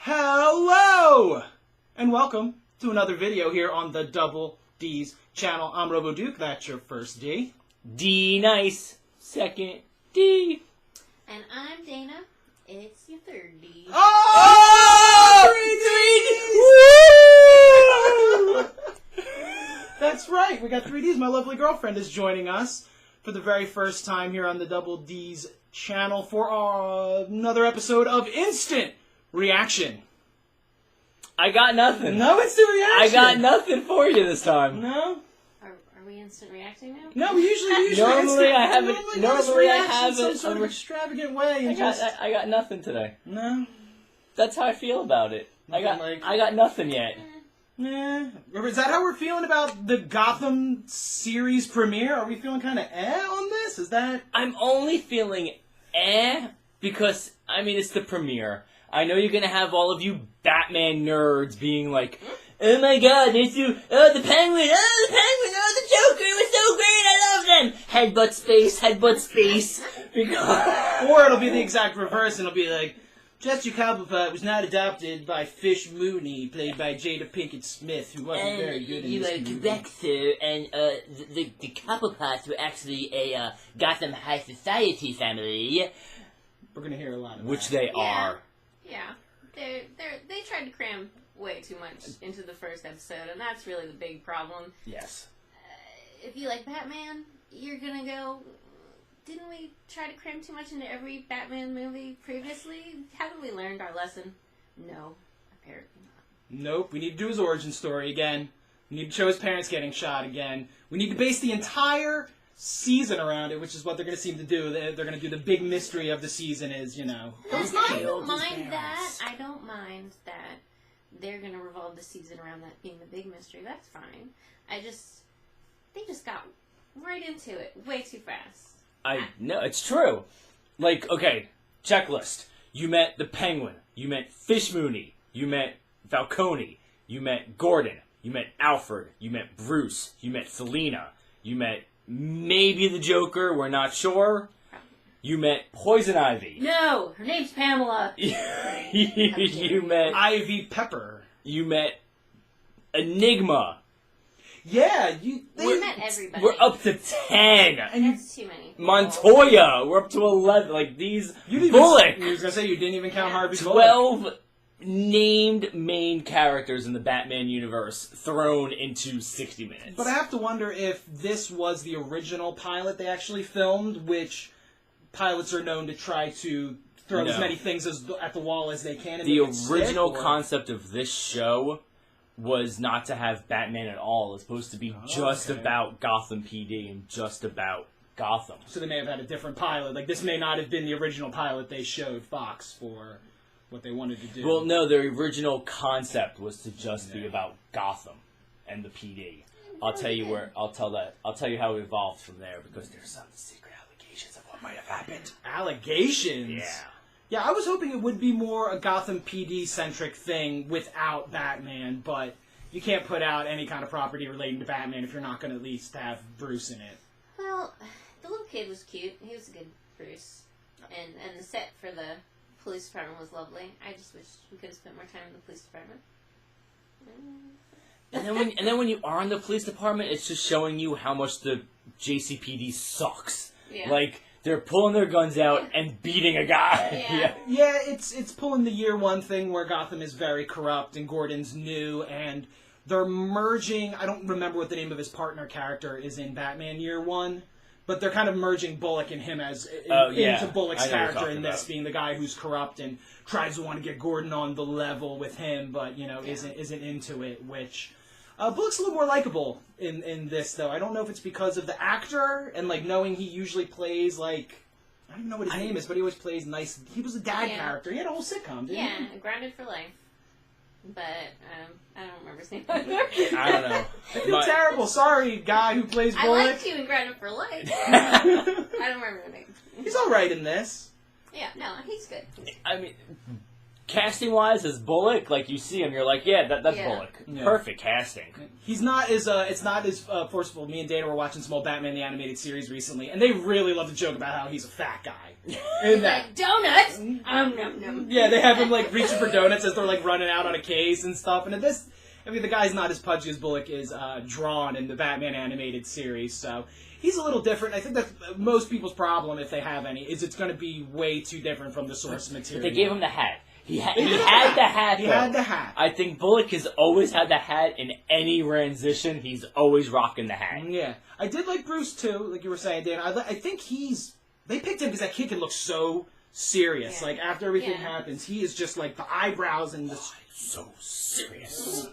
Hello! And welcome to another video here on the Double D's channel. I'm RoboDuke, that's your first D. D nice, second D. And I'm Dana, it's your third D. Oh! 3 Ds! That's right, we got 3 Ds. My lovely girlfriend is joining us for the very first time here on the Double D's channel for another episode of Instant Reaction. I got nothing. No instant reaction. I got nothing for you this time. No. Are we instant reacting now? No, we usually Normally I have some sort of extravagant way. And I got nothing today. No. That's how I feel about it. I got nothing yet. Yeah. Is that how we're feeling about the Gotham series premiere? Are we feeling kind of on this? Is that? I'm only feeling because it's the premiere. I know you're gonna have all of you Batman nerds being like, "Oh my God, the Penguin, the Penguin, the Joker, it was so great, I love them." Headbutt space. Because Or it'll be the exact reverse, and it'll be like, Jessica Cobblepot was not adopted by Fish Mooney, played by Jada Pinkett Smith, who wasn't very good in this movie. correct, sir. And the Cobblepots were actually a Gotham High Society family, We're gonna hear a lot of which that. they are. Yeah. They tried to cram way too much into the first episode, and that's really the big problem. Yes. If you like Batman, you're gonna go, didn't we try to cram too much into every Batman movie previously? Haven't we learned our lesson? No, apparently not. Nope, we need to do his origin story again. We need to show his parents getting shot again. We need to base the entire season around it, which is what they're going to seem to do. They're going to do the big mystery of the season is, I don't mind that. I don't mind that they're going to revolve the season around that being the big mystery. That's fine. They just got right into it way too fast. No, it's true. Like, okay, checklist. You met the Penguin. You met Fish Mooney. You met Falcone. You met Gordon. You met Alfred. You met Bruce. You met Selina. You met maybe the Joker. We're not sure. You met Poison Ivy. No, her name's Pamela. You met Ivy Pepper. You met Enigma. Yeah, We met everybody. We're up to 10. That's too many. Montoya. We're up to 11. Like, these... Bullock. You was going to say you didn't even count Harvey Bullock. 12 named main characters in the Batman universe thrown into 60 minutes. But I have to wonder if this was the original pilot they actually filmed, which pilots are known to try to throw as many things at the wall as they can. And the original concept of this show was not to have Batman at all. It's supposed to be just about Gotham PD and just about Gotham. So they may have had a different pilot. Like, this may not have been the original pilot they showed Fox for what they wanted to do. Well, no, the original concept was to just be about Gotham and the PD. I'll tell you how it evolved from there, because there's some secret allegations of what might have happened. Allegations? Yeah. Yeah, I was hoping it would be more a Gotham PD-centric thing without Batman, but you can't put out any kind of property relating to Batman if you're not going to at least have Bruce in it. Well, the little kid was cute. He was a good Bruce. And the set for the police department was lovely. I just wish we could have spent more time in the police department. And then when you are in the police department, it's just showing you how much the JCPD sucks. Yeah. Like, they're pulling their guns out and beating a guy. Yeah, it's pulling the year one thing where Gotham is very corrupt and Gordon's new, and they're merging. I don't remember what the name of his partner character is in Batman Year One, but they're kind of merging Bullock and him into Bullock's character in this, being the guy who's corrupt and tries to want to get Gordon on the level with him, but isn't into it. Which Bullock's a little more likable in this, though. I don't know if it's because of the actor and like knowing he usually plays like, I don't even know what his name is, but he always plays nice. He was a dad character. He had a whole sitcom, didn't he? Yeah, Grounded for Life. But I don't remember his name. I don't know. I feel terrible. Sorry, guy who plays Bullock. I liked you in Grounded for Life. I don't remember the name. He's all right in this. Yeah, no, he's good. I mean, casting wise as Bullock, like you see him, you're like, yeah, that's Yeah. Bullock. Yeah. Perfect casting. He's not as it's not as forceful. Me and Dana were watching some old Batman the Animated Series recently, and they really love to joke about how he's a fat guy. In that. Like, donuts! Num, num. Yeah, they have him like reaching for donuts as they're like running out on a case and stuff. And I mean, the guy's not as pudgy as Bullock is drawn in the Batman Animated Series, so he's a little different. I think that's most people's problem, if they have any, is it's going to be way too different from the source material. But they gave him the hat. He had the hat. He though. had the hat. I think Bullock has always had the hat in any transition. He's always rocking the hat. Yeah, I did like Bruce too, like you were saying, Dan. I think they picked him because that kid can look so serious. Yeah. Like after everything Yeah. happens, he is just like the eyebrows and the. So serious.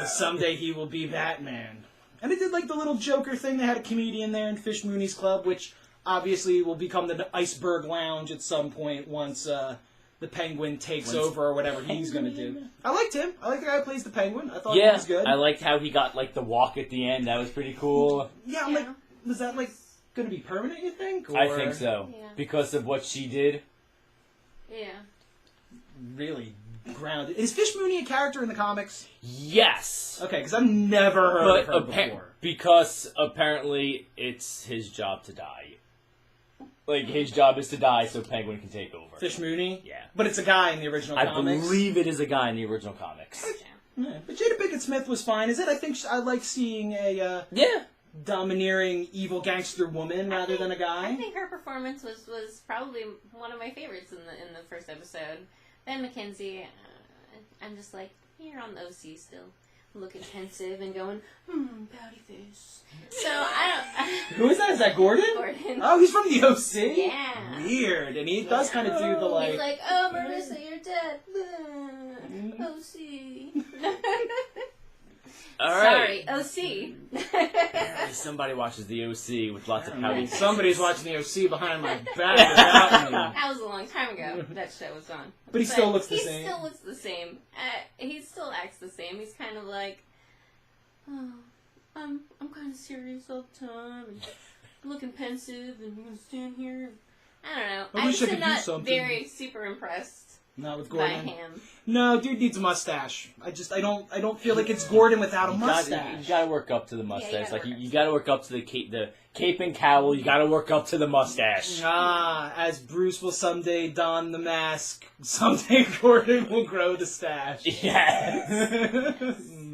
Someday he will be Batman. And they did like the little Joker thing. They had a comedian there in Fish Mooney's Club, which obviously will become the Iceberg Lounge at some point once the Penguin takes over or whatever he's going to do. I liked him. I like the guy who plays the Penguin. I thought he was good. I liked how he got like the walk at the end. That was pretty cool. Yeah, I'm like, was that like going to be permanent, you think? Or I think so. Yeah. Because of what she did. Yeah. really grounded. Is Fish Mooney a character in the comics? Yes. Okay, because I've never heard of her before. Because apparently it's his job to die. Like, his job is to die so Penguin can take over. Fish Mooney? Yeah. But it's a guy in the original comics? I believe it is a guy in the original comics. Yeah. But Jada Pinkett Smith was fine. Is it? I think I like seeing a Yeah. domineering, evil gangster woman rather than a guy. I think her performance was probably one of my favorites in the first episode. Ben McKenzie, I'm just like, you're on the OC still, looking pensive and going, pouty face. So I don't. Who is that? Is that Gordon? Gordon. Oh, he's from the OC? Yeah. Weird. And he does kind of do the like... He's like, oh, Marissa, you're dead. OC. All right. Sorry, OC. Somebody watches the OC with lots of pouty. Somebody's watching the OC behind my back without me. That was a long time ago that show was on. But he still looks the same. He still looks the same. He still acts the same. He's kind of like, oh, I'm kind of serious all the time and looking pensive and I'm gonna stand here. I don't know. I wish I I'm could do not something. very super impressed Not with by Gordon. him. No, dude needs a mustache. I don't feel like it's Gordon without a mustache. You gotta work up to the mustache. gotta You gotta work up to the cape and cowl. You gotta work up to the mustache. As Bruce will someday don the mask, someday Gordon will grow the stash. Yes.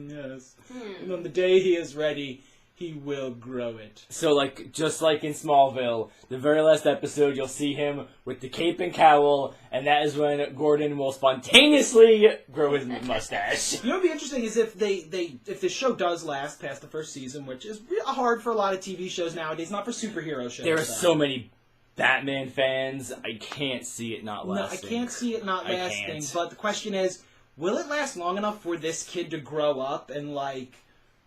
Yes. And on the day he is ready, he will grow it. So, like, just like in Smallville, the very last episode, you'll see him with the cape and cowl, and that is when Gordon will spontaneously grow his mustache. You know what would be interesting is if if the show does last past the first season, which is hard for a lot of TV shows nowadays, not for superhero shows. There are so many Batman fans, I can't see it not lasting. No, I can't see it not lasting, but the question is, will it last long enough for this kid to grow up and, like,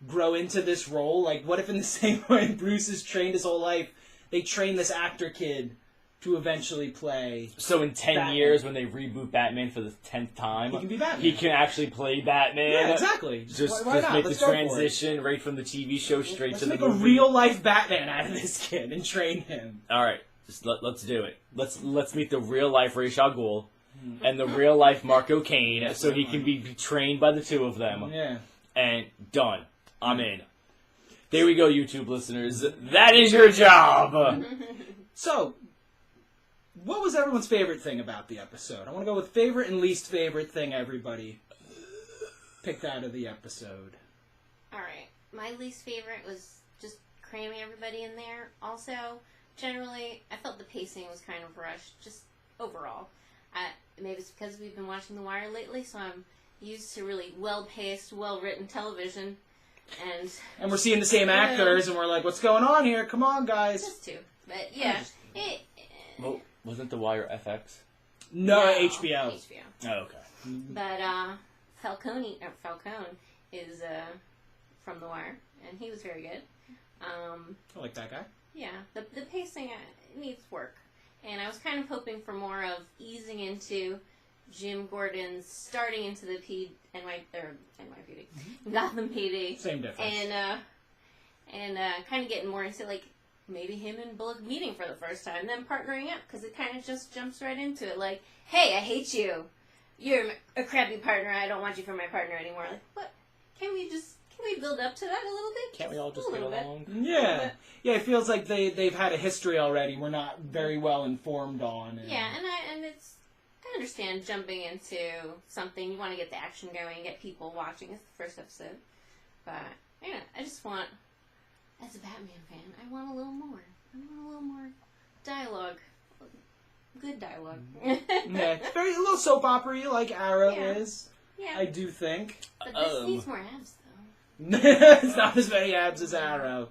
grow into this role? Like, what if in the same way Bruce is trained his whole life, they train this actor kid to eventually play... So in 10 Batman. years, when they reboot Batman for the 10th time, He can be Batman. he can actually play Batman. Yeah, exactly. Just Why not? make Let's the go for it. transition right from the TV show straight Let's to the make a movie. real-life Batman out of this kid and train him. All right, just let's do it. Let's meet the real-life Ra's al Ghul and the real-life Marco Kane, so he can be trained by the two of them. Yeah. And done. I'm in. There we go, YouTube listeners. That is your job. So, what was everyone's favorite thing about the episode? I want to go with favorite and least favorite thing everybody picked out of the episode. Alright, my least favorite was just cramming everybody in there. Also, generally, I felt the pacing was kind of rushed, just overall. Maybe it's because we've been watching The Wire lately, so I'm used to really well-paced, well-written television. And we're seeing the same actors, and we're like, what's going on here? Come on, guys. just two. But, yeah. Well, wasn't The Wire FX? No, HBO. HBO. Oh, okay. But Falcone is from The Wire, and he was very good. I like that guy. Yeah, the pacing needs work, and I was kind of hoping for more of easing into Jim Gordon's starting into the NYPD, Gotham PD, Same difference. and kind of getting more into like maybe him and Bullock meeting for the first time, then partnering up because it kind of just jumps right into it. Like, hey, I hate you. you're a crappy partner. I don't want you for my partner anymore. Like, what? Can we build up to that a little bit? Can't we all just get along? Yeah. Yeah, it feels like they've had a history already we're not very well informed on. Yeah, and I understand jumping into something. You want to get the action going, get people watching. It's the first episode. But, yeah, I just want, as a Batman fan, I want a little more. I want a little more dialogue. Good dialogue. Yeah, it's very a little soap opera-y like Arrow is. Yeah. I do think. But this needs more abs, though. It's not as many abs as Arrow.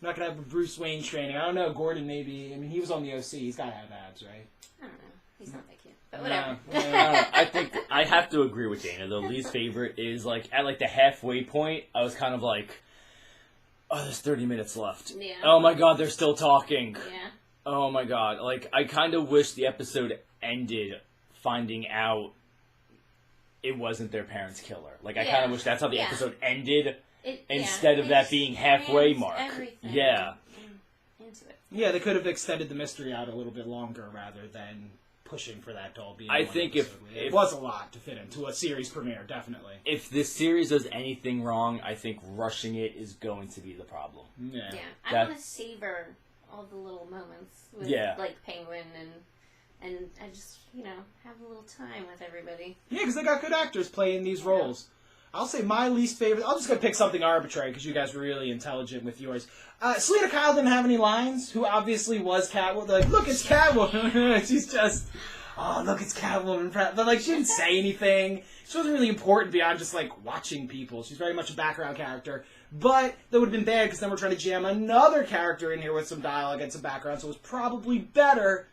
We're not going to have Bruce Wayne training. I don't know, Gordon maybe. I mean, he was on the OC. He's got to have abs, right? I don't know. He's not that cute. But whatever. I think I have to agree with Dana. The least favorite is, like, at, like, the halfway point, I was kind of like, oh, there's 30 minutes left. Yeah. Oh, my God, they're still talking. Yeah. Oh, my God. Like, I kind of wish the episode ended finding out it wasn't their parents' killer. Like, I kind of wish that's how the episode ended instead of that being halfway mark. Yeah. Into it. Yeah, they could have extended the mystery out a little bit longer rather than pushing for that to all be. I think if it was a lot to fit into a series premiere, definitely. If this series does anything wrong, I think rushing it is going to be the problem. Yeah. Yeah. I want to savor all the little moments with, like, Penguin and I just, have a little time with everybody. Yeah, because they got good actors playing these roles. I'll say my least favorite. I'm just going to pick something arbitrary because you guys were really intelligent with yours. Selena Kyle didn't have any lines, who obviously was Catwoman. They're like, look, it's Catwoman. She's just, oh, look, it's Catwoman. But, like, she didn't say anything. She wasn't really important beyond just, like, watching people. She's very much a background character. But that would have been bad because then we're trying to jam another character in here with some dialogue and some background. So it was probably better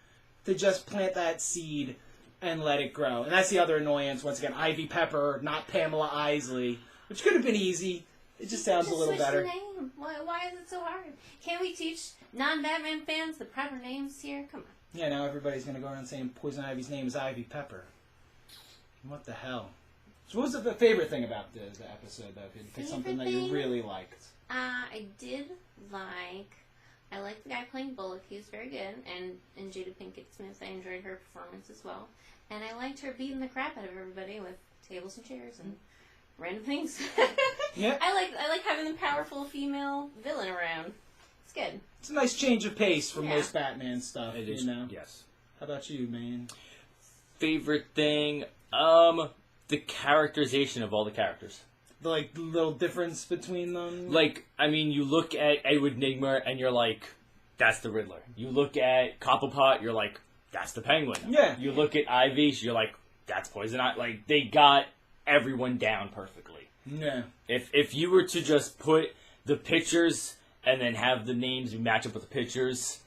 to just plant that seed and let it grow. And that's the other annoyance. Once again, Ivy Pepper, not Pamela Isley, which could have been easy. It just sounds a little better. The name. Why is it so hard? Can't we teach non-Batman fans the proper names here? Come on. Yeah, now everybody's going to go around saying Poison Ivy's name is Ivy Pepper. What the hell? So what was the favorite thing about the episode, though? If you pick something that you really liked. I liked the guy playing Bullock. He was very good. And Jada Pinkett Smith, I enjoyed her performance as well. And I liked her beating the crap out of everybody with tables and chairs and random things. Yeah. I like having the powerful female villain around. It's good. It's a nice change of pace from most Batman stuff, It is, you know? Yes. How about you, man? Favorite thing? The characterization of all the characters. The, like, little difference between them? Like, I mean, you look at Edward Nygma and you're like, that's the Riddler. You look at Cobblepot, you're like, that's the Penguin. Yeah. You look at Ivy, you're like, that's Poison Ivy. Like, they got everyone down perfectly. Yeah. If you were to just put the pictures and then have the names match up with the pictures,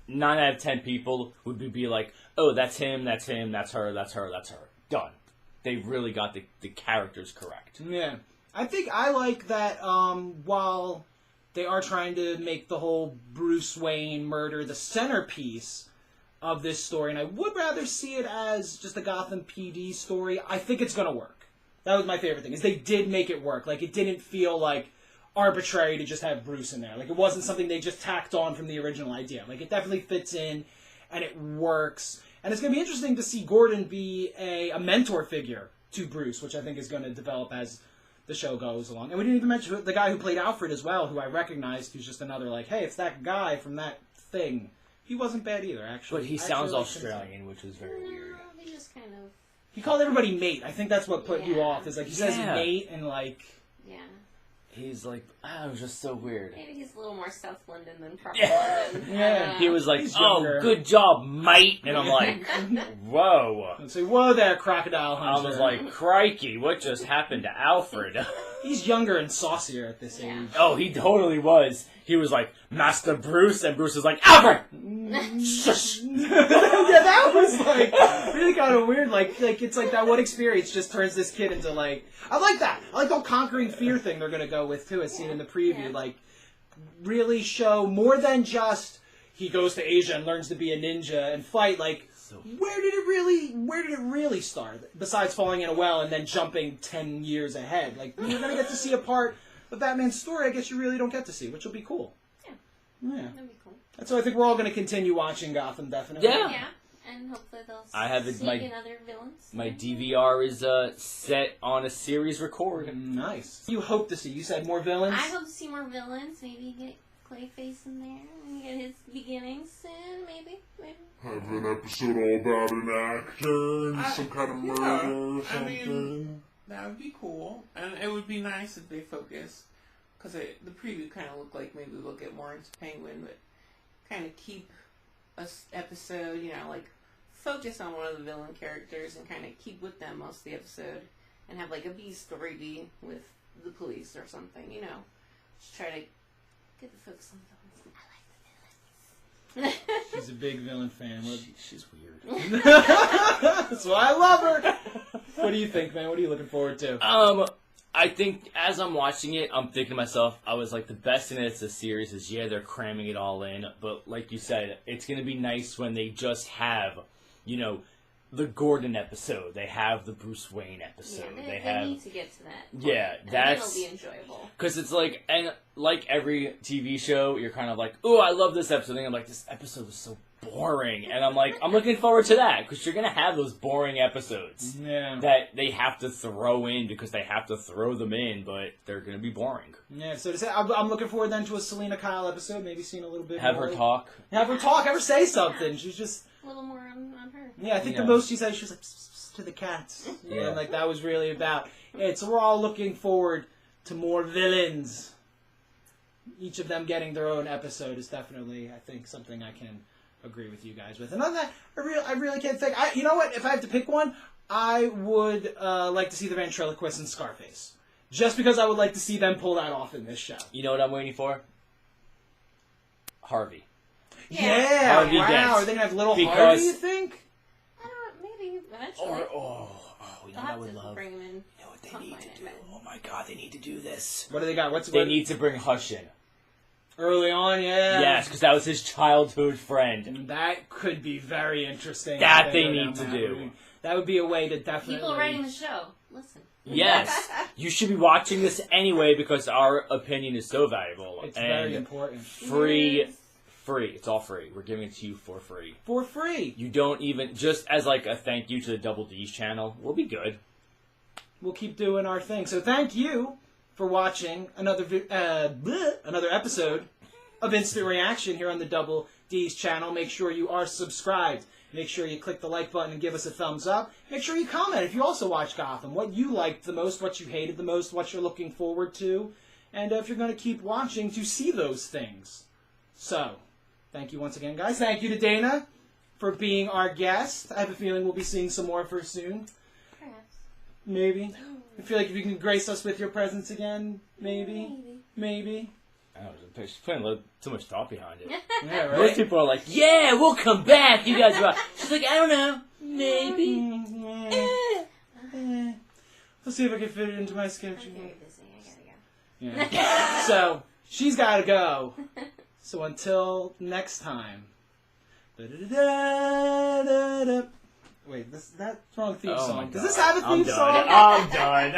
9 out of 10 people would be like, oh, that's him, that's her, that's her, that's her. Done. They really got the characters correct. Yeah. I think I like that while they are trying to make the whole Bruce Wayne murder the centerpiece of this story, and I would rather see it as just a Gotham PD story, I think it's going to work. That was my favorite thing, is they did make it work. Like, it didn't feel like arbitrary to just have Bruce in there. Like, it wasn't something they just tacked on from the original idea. Like, it definitely fits in, and it works. And it's going to be interesting to see Gordon be a mentor figure to Bruce, which I think is going to develop as the show goes along. And we didn't even mention the guy who played Alfred as well, who I recognized, who's just another, like, hey, it's that guy from that thing. He wasn't bad either, actually. But he sounds Australian, which was very weird. He just kind of... He called everybody mate. I think that's what put you off. Is like, he says mate and, like... Yeah. He's like, it was just so weird. Maybe he's a little more South London than proper London. Yeah. He was like, good job, mate. And I'm like, whoa. And say, whoa there, Crocodile Hunter. I was like, crikey, what just happened to Alfred? He's younger and saucier at this age. Oh, he totally was. He was like, Master Bruce, and Bruce was like, Alfred! Shush! Yeah, that was, like, really kind of weird. Like, it's like that one experience just turns this kid into, like... I like that. I like the conquering fear thing they're going to go with, too, as seen in the preview. Yeah. Like, really show more than just he goes to Asia and learns to be a ninja and fight. Like, where did it really start? Besides falling in a well and then jumping 10 years ahead. Like, you're going to get to see a part of Batman's story I guess you really don't get to see, which will be cool. Yeah. Yeah. That'd be cool. So I think we're all going to continue watching Gotham, definitely. Yeah. Yeah. and hopefully they'll sneak in other villains. My DVR is set on a series record. Nice. You hope to see. You said more villains? I hope to see more villains. Maybe get Clayface in there. And get his beginnings soon. Maybe. Have an episode all about an actor and some kind of murder or something. I mean, that would be cool. And it would be nice if they focus. Because the preview kind of looked like maybe we'll get more into Penguin, but kind of keep a episode, like focus on one of the villain characters and kind of keep with them most of the episode, and have like a B story be with the police or something, Just try to get the focus on the villains. I like the villains. She's a big villain fan. She's weird. That's why I love her. What do you think, man? What are you looking forward to? I think as I'm watching it, I'm thinking to myself, I was like, the best thing that's a series is, they're cramming it all in. But like you said, it's going to be nice when they just have, the Gordon episode. They have the Bruce Wayne episode. Yeah, they need to get to that point. Yeah, that'll be enjoyable. Because it's like, and like every TV show, you're kind of like, oh, I love this episode. And I'm like, this episode was so boring. And I'm like, I'm looking forward to that. Because you're going to have those boring episodes that they have to throw in because they have to throw them in, but they're going to be boring. Yeah, so to say, I'm looking forward then to a Selena Kyle episode. Maybe seeing a little bit Have more. her talk. Have her talk. Have her say something. She's just... A little more on her. Yeah, I think the most she said, she was like, pss, pss, to the cats. Yeah, like that was really about it. So we're all looking forward to more villains. Each of them getting their own episode is definitely, I think, something I can agree with you guys with. And on that, I really can't think. You know what? If I have to pick one, I would like to see the ventriloquist and Scarface. Just because I would like to see them pull that off in this show. You know what I'm waiting for? Harvey. Yeah, Harvey wow. Dent. Are they going to have little Harvey, you think? Maybe eventually. You know what I would love? Bring him in. You know what they need to do? Oh my god, they need to do this. What do they got? They need to bring Hush in. Early on, yeah. Yes, because that was his childhood friend. And that could be very interesting. That they need to do. That would be a way to definitely... People writing the show, listen. Yes. You should be watching this anyway because our opinion is so valuable. It's very important. Free. It's all free. We're giving it to you for free. For free. You don't even... Just as like a thank you to the Double D's channel, we'll be good. We'll keep doing our thing. So thank you for watching another episode of Instant Reaction here on the Double D's channel. Make sure you are subscribed. Make sure you click the like button and give us a thumbs up. Make sure you comment if you also watch Gotham. What you liked the most, what you hated the most, what you're looking forward to. And if you're going to keep watching to see those things. So, thank you once again, guys. Thank you to Dana for being our guest. I have a feeling we'll be seeing some more of her soon. Perhaps. Maybe. I feel like if you can grace us with your presence again, maybe. I don't know, she's putting too much thought behind it. Yeah, right? Most people are like, yeah, we'll come back. You guys are... She's like, I don't know. Maybe. Let's see if I can fit it into my schedule. I'm very busy. I gotta go. Yeah. So, she's gotta go. So until next time. Wait, that's wrong theme song. Does this have a theme song? I'm done.